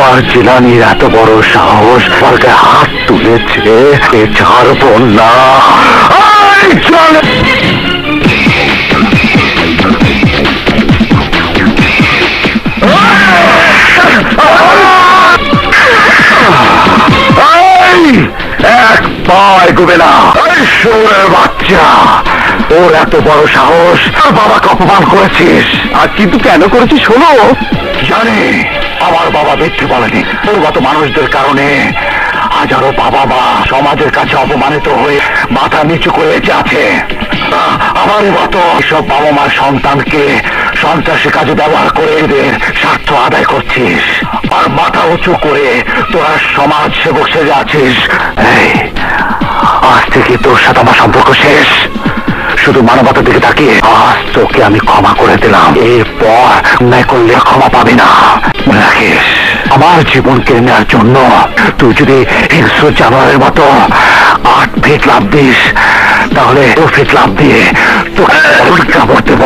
একবার জিলানির এত বড় সাহস আমাকে হাত তুলেছে, এ ছাড়বো না। এক পা এগোবে না, শুয়োরের বাচ্চা। ওর এত বড় সাহস, বাবাকে অপমান করেছিস। আর কিন্তু কেন করেছিস শোনো। জানি আমার বাবা মিথ্যে বলেনি। ওর মতো মানুষদের কারণে হাজারো বাবা মা সমাজের কাছে অপমানিত হয়ে মাথা নিচু করে বেঁচে আছে। আমার মতো সব বাবা মার সন্তানকে সন্ত্রাসী কাজে ব্যবহার করে এদের স্বার্থ আদায় করছিস, আর মাথা উঁচু করে তোরা সমাজ সেবক সেজে আছিস। এই আজ থেকে তোর সাথে আমার সম্পর্ক শেষ। শুধু মানবতার দিকে তাকিয়ে আজ তোকে আমি ক্ষমা করে দিলাম। এরপর অন্যায় করলে ক্ষমা পাবি না। মনে রাখিস, আমার জীবন কেড়ে নেওয়ার জন্য তুই যদি হিংস্র জানোয়ারের মতো 8 ফিট লাফ দিস, তাহলে 2 ফিট লাফ দিয়ে তোকে কামড় দেব।